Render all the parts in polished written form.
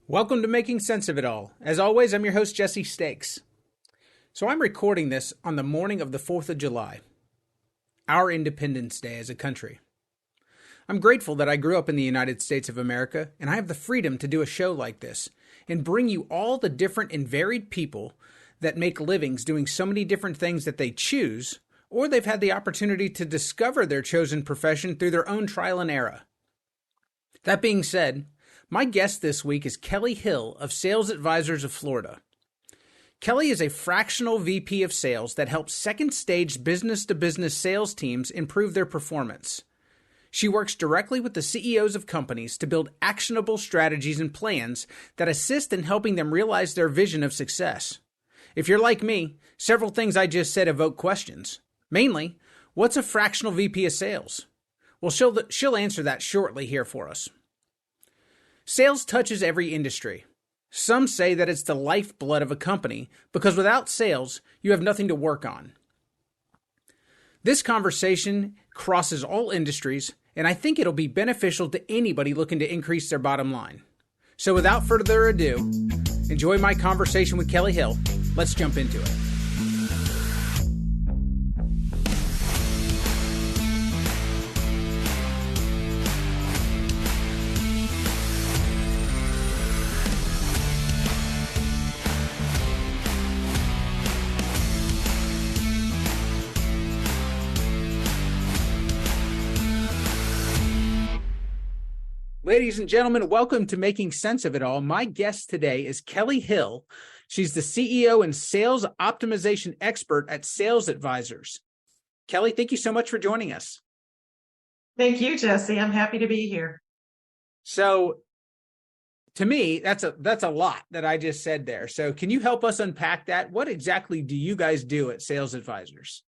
Welcome to Making Sense of It All. As always, I'm your host, Jesse Stakes. So I'm recording this on the morning of the 4th of July, our Independence Day as a country. I'm grateful that I grew up in the United States of America, and I have the freedom to do a show like this and bring you all the different and varied people that make livings doing so many different things that they choose, or they've had the opportunity to discover their chosen profession through their own trial and error. That being said, my guest this week is Kelly Hill of Sales Advisors of Florida. Kelly is a fractional VP of Sales that helps second-stage business-to-business sales teams improve their performance. She works directly with the CEOs of companies to build actionable strategies and plans that assist in helping them realize their vision of success. If you're like me, several things I just said evoke questions. Mainly, what's a fractional VP of Sales? Well, she'll answer that shortly here for us. Sales touches every industry. Some say that it's the lifeblood of a company because without sales, you have nothing to work on. This conversation crosses all industries, and I think it'll be beneficial to anybody looking to increase their bottom line. So without further ado, enjoy my conversation with Kelly Hill. Let's jump into it. Ladies and gentlemen, welcome to Making Sense of It All. My guest today is Kelly Hill. She's the CEO and sales optimization expert at Sales Advisors. Kelly, thank you so much for joining us. Thank you, Jesse. I'm happy to be here. So, to me, that's a lot that I just said there. So, can you help us unpack that? What exactly do you guys do at Sales Advisors?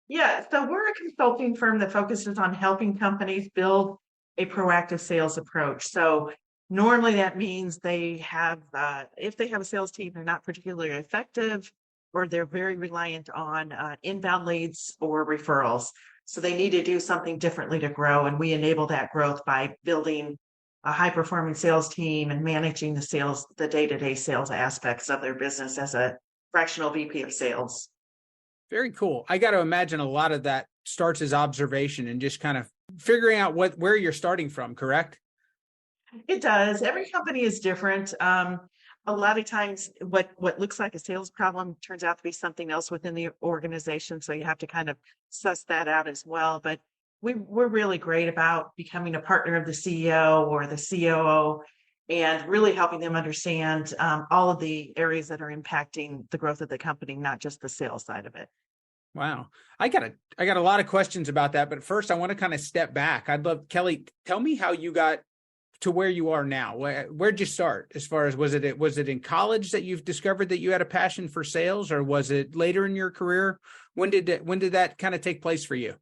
Yeah, so we're a consulting firm that focuses on helping companies build a proactive sales approach. So normally that means they have, if they have a sales team, they're not particularly effective, or they're very reliant on inbound leads or referrals. So they need to do something differently to grow. And we enable that growth by building a high-performing sales team and managing the day-to-day sales aspects of their business as a fractional VP of sales. Very cool. I got to imagine a lot of that starts as observation and just kind of figuring out where you're starting from, correct? It does. Every company is different. A lot of times what looks like a sales problem turns out to be something else within the organization. So you have to kind of suss that out as well. But we're really great about becoming a partner of the CEO or the COO and really helping them understand all of the areas that are impacting the growth of the company, not just the sales side of it. Wow. I got a lot of questions about that, but first I want to kind of step back. I'd love, Kelly, tell me how you got to where you are now. Where'd you start? As far as was it in college that you've discovered that you had a passion for sales, or was it later in your career? When did that kind of take place for you?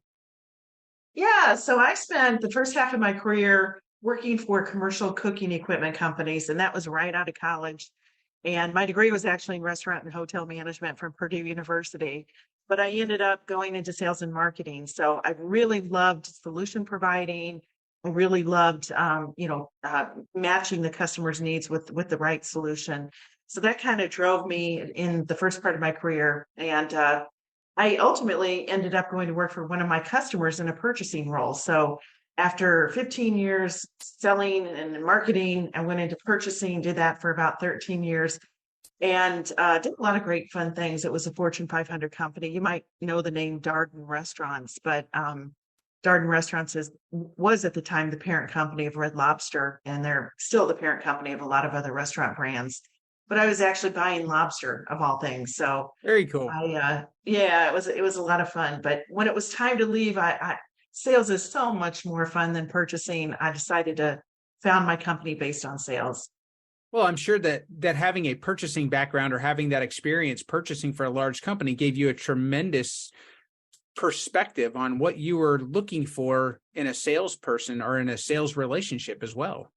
Yeah, so I spent the first half of my career working for commercial cooking equipment companies, and that was right out of college. And my degree was actually in restaurant and hotel management from Purdue University, but I ended up going into sales and marketing. So I really loved solution providing. I really loved, matching the customer's needs with the right solution. So that kind of drove me in the first part of my career. And I ultimately ended up going to work for one of my customers in a purchasing role. So after 15 years selling and marketing, I went into purchasing, did that for about 13 years, and did a lot of great fun things. It was a Fortune 500 company. You might know the name Darden Restaurants, but Darden Restaurants was at the time the parent company of Red Lobster, and they're still the parent company of a lot of other restaurant brands. But I was actually buying lobster of all things. So Very cool. It was a lot of fun. But when it was time to leave, sales is so much more fun than purchasing. I decided to found my company based on sales. Well, I'm sure that having a purchasing background or having that experience purchasing for a large company gave you a tremendous perspective on what you were looking for in a salesperson or in a sales relationship as well.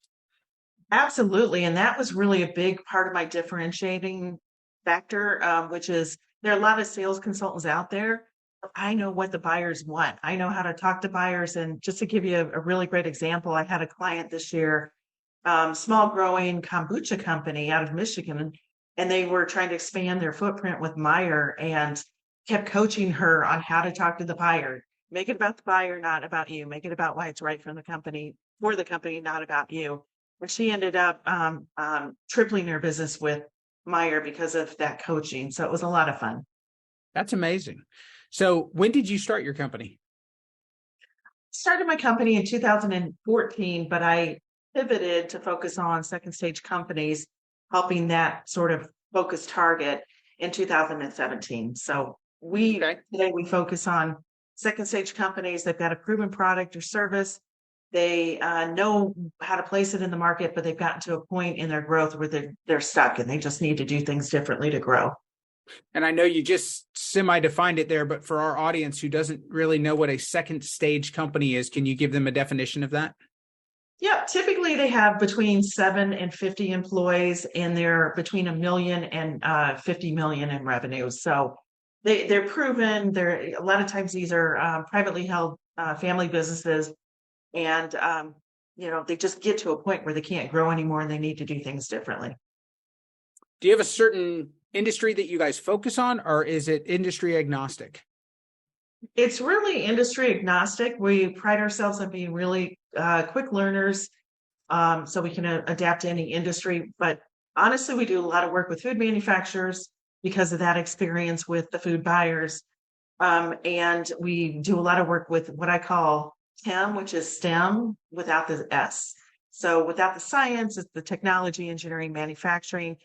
Absolutely. And that was really a big part of my differentiating factor, which is there are a lot of sales consultants out there. I know what the buyers want. I know how to talk to buyers. And just to give you a really great example, I had a client this year small growing kombucha company out of Michigan, and they were trying to expand their footprint with Meyer and kept coaching her on how to talk to the buyer. Make it about the buyer, not about you. Make it about why it's right for the company, not about you. And she ended up tripling her business with Meyer because of that coaching. So it was a lot of fun. That's amazing. So when did you start your company? Started my company in 2014, but I pivoted to focus on second stage companies, helping that sort of focus target in 2017. So today we focus on second stage companies. They've got a proven product or service. They know how to place it in the market, but they've gotten to a point in their growth where they're stuck and they just need to do things differently to grow. And I know you just semi-defined it there, but for our audience who doesn't really know what a second stage company is, can you give them a definition of that? Yeah, typically they have between 7 and 50 employees, and they're between $1 million and 50 million in revenue. So they're proven. They're a lot of times these are privately held family businesses, and they just get to a point where they can't grow anymore and they need to do things differently. Do you have a certain industry that you guys focus on, or is it industry agnostic? It's really industry agnostic. We pride ourselves on being really quick learners, so we can adapt to any industry. But honestly, we do a lot of work with food manufacturers because of that experience with the food buyers. And we do a lot of work with what I call STEM, which is STEM without the S. So without the science, it's the technology, engineering, manufacturing.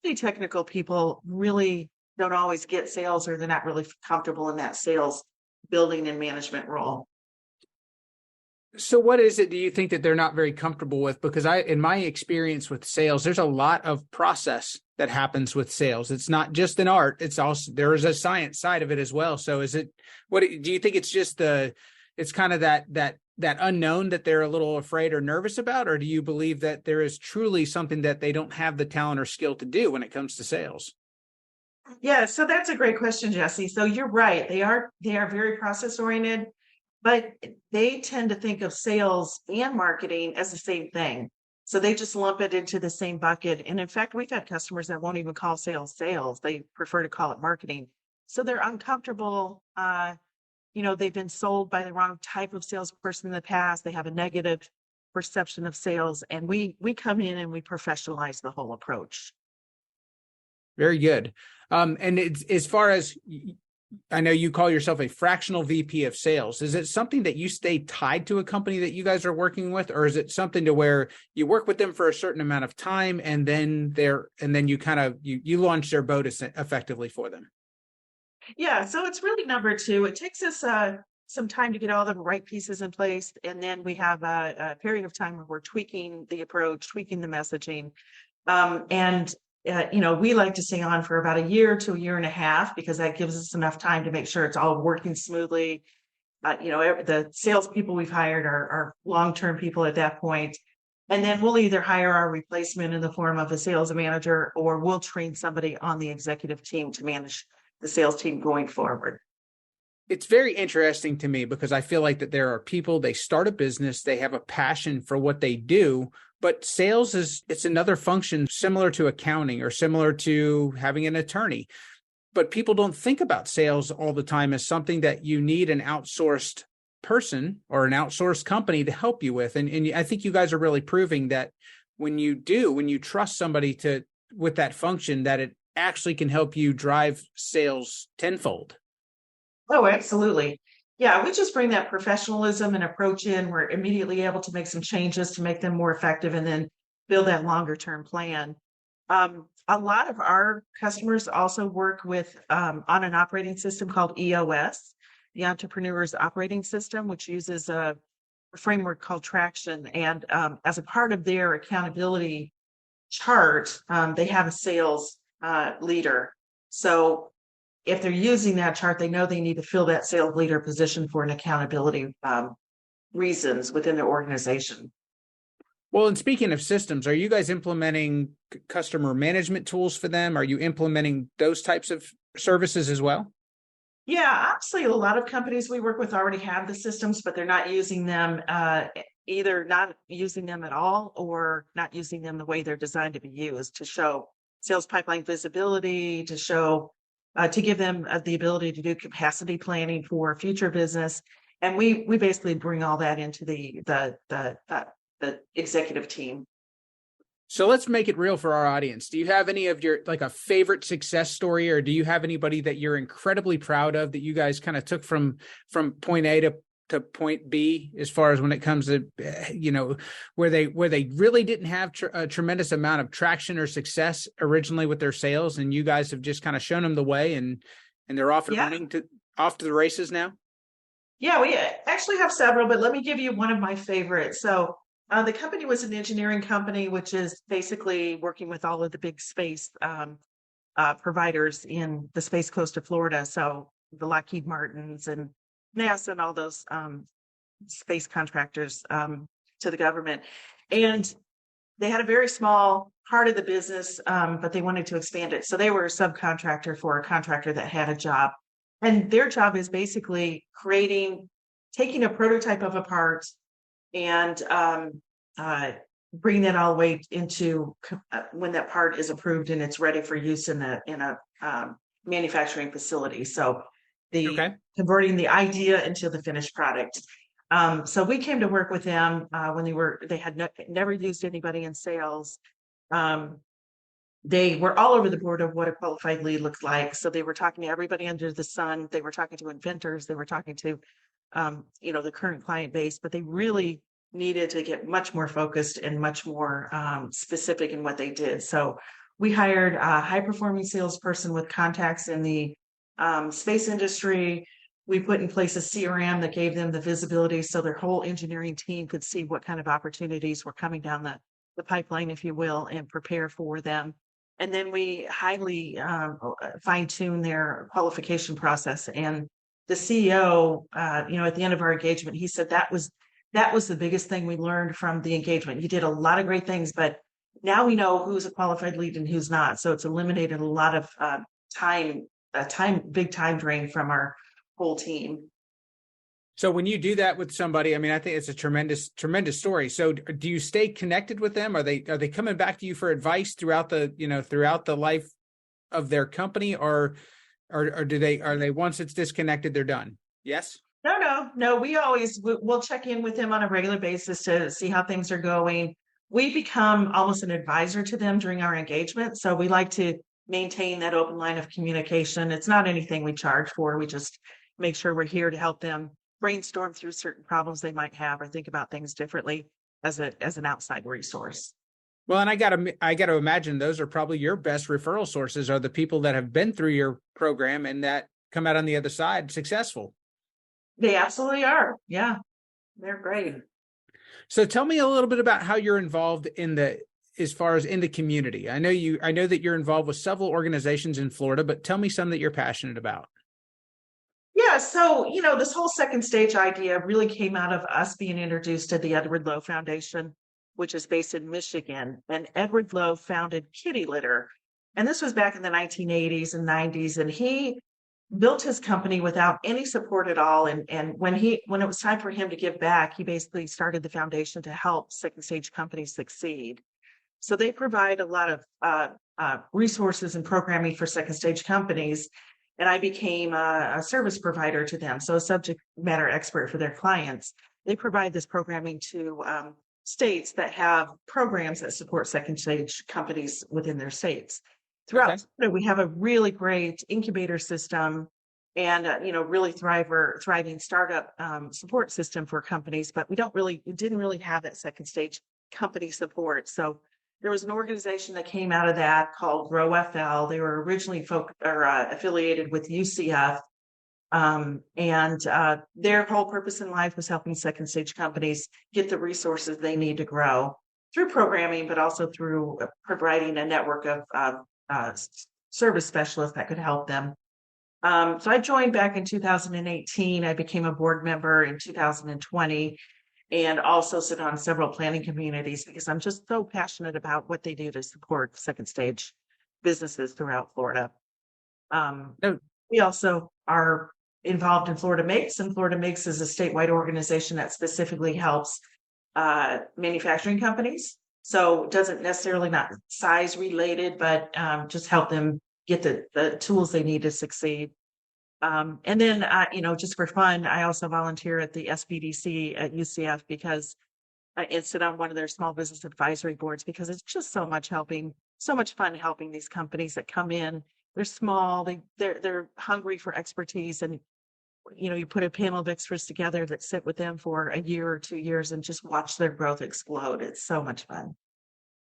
The technical people really don't always get sales, or they're not really comfortable in that sales building and management role. So what is it do you think that they're not very comfortable with? Because in my experience with sales, there's a lot of process that happens with sales. It's not just an art. It's also, there is a science side of it as well. So what do you think it's just it's kind of that unknown that they're a little afraid or nervous about? Or do you believe that there is truly something that they don't have the talent or skill to do when it comes to sales? Yeah, so that's a great question, Jesse. So you're right. They are very process oriented, but they tend to think of sales and marketing as the same thing. So they just lump it into the same bucket. And in fact, we've had customers that won't even call sales. They prefer to call it marketing. So they're uncomfortable. They've been sold by the wrong type of salesperson in the past. They have a negative perception of sales, and we come in and we professionalize the whole approach. Very good. And it's, as far as I know, you call yourself a fractional VP of sales. Is it something that you stay tied to a company that you guys are working with, or is it something to where you work with them for a certain amount of time and then you kind of you launch their boat effectively for them? Yeah, so it's really number two. It takes us some time to get all the right pieces in place, and then we have a period of time where we're tweaking the approach, tweaking the messaging, we like to stay on for about a year to a year and a half, because that gives us enough time to make sure it's all working smoothly. The salespeople we've hired are long-term people at that point. And then we'll either hire our replacement in the form of a sales manager, or we'll train somebody on the executive team to manage the sales team going forward. It's very interesting to me because I feel like that there are people, they start a business, they have a passion for what they do, but sales it's another function similar to accounting or similar to having an attorney. But people don't think about sales all the time as something that you need an outsourced person or an outsourced company to help you with. And I think you guys are really proving that when you trust somebody with that function, that it actually can help you drive sales tenfold. Oh, absolutely. Yeah, we just bring that professionalism and approach in. We're immediately able to make some changes to make them more effective and then build that longer term plan. A lot of our customers also work with on an operating system called EOS, the Entrepreneur's Operating System, which uses a framework called Traction. And as a part of their accountability chart, they have a sales leader. So if they're using that chart, they know they need to fill that sales leader position for an accountability reasons within their organization. Well, and speaking of systems, are you guys implementing customer management tools for them? Are you implementing those types of services as well? Yeah, actually, a lot of companies we work with already have the systems, but they're not using them either not using them at all or not using them the way they're designed to be used, to show sales pipeline visibility, to show to give them the ability to do capacity planning for future business. And we basically bring all that into the executive team. So let's make it real for our audience. Do you have any of your, like, a favorite success story, or do you have anybody that you're incredibly proud of that you guys kind of took from point A to point B, as far as when it comes to, where they really didn't have a tremendous amount of traction or success originally with their sales, and you guys have just kind of shown them the way, and they're off and running off to the races now? Yeah, we actually have several, but let me give you one of my favorites. So the company was an engineering company, which is basically working with all of the big space providers in the Space Coast of Florida. So the Lockheed Martins and NASA and all those space contractors to the government. And they had a very small part of the business, but they wanted to expand it. So they were a subcontractor for a contractor that had a job. And their job is basically taking a prototype of a part and bringing that all the way into when that part is approved and it's ready for use in a manufacturing facility. So converting the idea into the finished product. So we came to work with them when they had never used anybody in sales. They were all over the board of what a qualified lead looked like. So they were talking to everybody under the sun. They were talking to inventors. They were talking to, the current client base, but they really needed to get much more focused and much more specific in what they did. So we hired a high-performing salesperson with contacts in the space industry. We put in place a CRM that gave them the visibility so their whole engineering team could see what kind of opportunities were coming down the pipeline, if you will, and prepare for them. And then we highly fine-tune their qualification process. And the CEO, at the end of our engagement, he said that was the biggest thing we learned from the engagement. You did a lot of great things, but now we know who's a qualified lead and who's not. So it's eliminated a lot of big time drain from our whole team. So when you do that with somebody, I mean, I think it's a tremendous, tremendous story. So do you stay connected with them? Are they coming back to you for advice throughout the life of their company, or are they once it's disconnected, they're done? Yes? No. We'll check in with them on a regular basis to see how things are going. We become almost an advisor to them during our engagement. So we like to maintain that open line of communication. It's not anything we charge for. We just make sure we're here to help them brainstorm through certain problems they might have or think about things differently as an outside resource. Well, and I got to imagine those are probably your best referral sources, are the people that have been through your program and that come out on the other side successful. They absolutely are. Yeah, they're great. So tell me a little bit about how you're involved as far as in the community. I know that you're involved with several organizations in Florida, but tell me some that you're passionate about. Yeah, so, this whole second stage idea really came out of us being introduced to the Edward Lowe Foundation, which is based in Michigan. And Edward Lowe founded Kitty Litter. And this was back in the 1980s and 90s. And he built his company without any support at all. And when it was time for him to give back, he basically started the foundation to help second stage companies succeed. So they provide a lot of resources and programming for second stage companies. And I became a service provider to them, so a subject matter expert for their clients. They provide this programming to states that have programs that support second stage companies within their states. Throughout, we have a really great incubator system and really thriving startup support system for companies, but we didn't really have that second stage company support. So there was an organization that came out of that called Grow FL. They were originally affiliated with UCF, and their whole purpose in life was helping second stage companies get the resources they need to grow through programming, but also through providing a network of service specialists that could help them. So I joined back in 2018. I became a board member in 2020. And also sit on several planning communities because I'm just so passionate about what they do to support second stage businesses throughout Florida. We also are involved in Florida Makes, and Florida Makes is a statewide organization that specifically helps manufacturing companies. So it doesn't necessarily not size related, but just help them get the tools they need to succeed. And then, just for fun, I also volunteer at the SBDC at UCF because and sit on one of their small business advisory boards because it's just so much fun helping these companies that come in. They're small, they're hungry for expertise, and you put a panel of experts together that sit with them for a year or 2 years and just watch their growth explode. It's so much fun.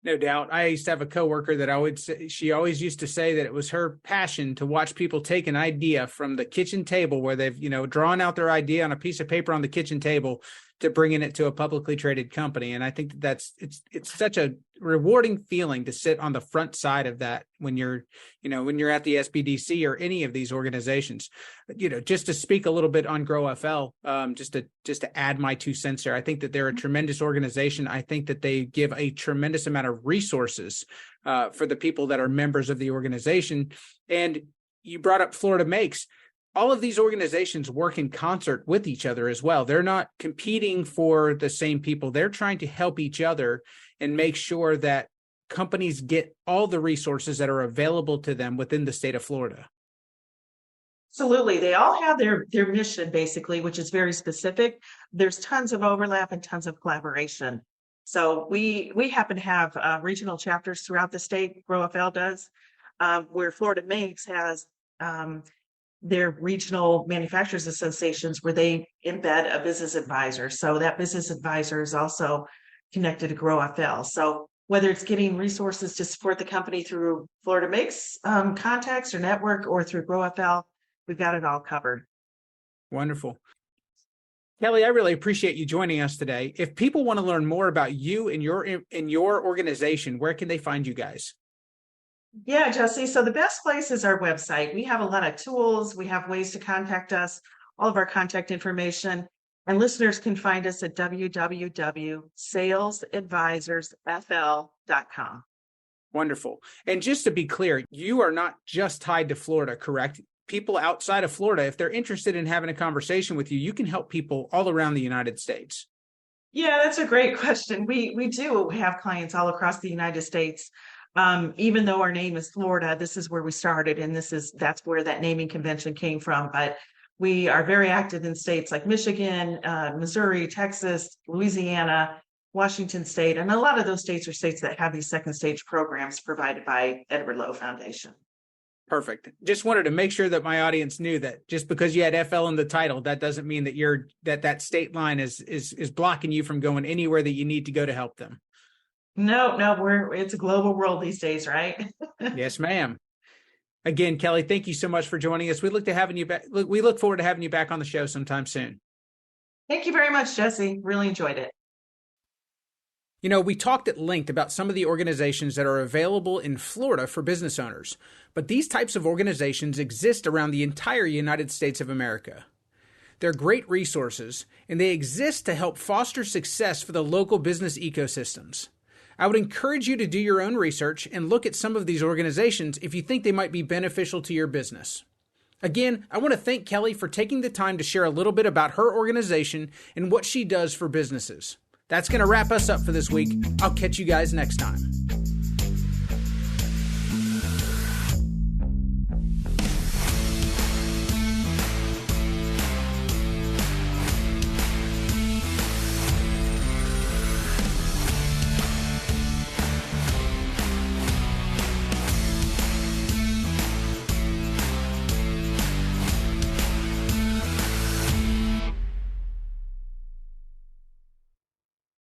No doubt. I used to have a coworker that she always used to say that it was her passion to watch people take an idea from the kitchen table where they've, drawn out their idea on a piece of paper on the kitchen table to bringing it to a publicly traded company. And I think it's such a rewarding feeling to sit on the front side of that when you're at the SBDC or any of these organizations. Just to speak a little bit on GrowFL, just to add my 2 cents there, I think that they're a tremendous organization. I think that they give a tremendous amount of resources for the people that are members of the organization. And you brought up Florida Makes. All of these organizations work in concert with each other as well. They're not competing for the same people. They're trying to help each other and make sure that companies get all the resources that are available to them within the state of Florida. Absolutely. They all have their mission, basically, which is very specific. There's tons of overlap and tons of collaboration. So we happen to have regional chapters throughout the state. GrowFL does, where Florida Makes has their regional manufacturers associations where they embed a business advisor. So that business advisor is also connected to GrowFL. So whether it's getting resources to support the company through Florida Makes contacts or network or through GrowFL, we've got it all covered. Wonderful. Kelly, I really appreciate you joining us today. If people want to learn more about you and your organization, where can they find you guys? Yeah, Jesse. So the best place is our website. We have a lot of tools. We have ways to contact us, all of our contact information. And listeners can find us at www.salesadvisorsfl.com. Wonderful. And just to be clear, you are not just tied to Florida, correct? People outside of Florida, if they're interested in having a conversation with you, you can help people all around the United States. Yeah, that's a great question. We do have clients all across the United States. Even though our name is Florida, this is where we started, and that's where that naming convention came from. But we are very active in states like Michigan, Missouri, Texas, Louisiana, Washington State, and a lot of those states are states that have these second stage programs provided by Edward Lowe Foundation. Perfect. Just wanted to make sure that my audience knew that just because you had FL in the title, that doesn't mean that that state line is blocking you from going anywhere that you need to go to help them. No, it's a global world these days, right? Yes, ma'am. Again, Kelly, thank you so much for joining us. We look forward to having you back on the show sometime soon. Thank you very much, Jesse. Really enjoyed it. We talked at length about some of the organizations that are available in Florida for business owners, but these types of organizations exist around the entire United States of America. They're great resources, and they exist to help foster success for the local business ecosystems. I would encourage you to do your own research and look at some of these organizations if you think they might be beneficial to your business. Again, I want to thank Kelly for taking the time to share a little bit about her organization and what she does for businesses. That's going to wrap us up for this week. I'll catch you guys next time.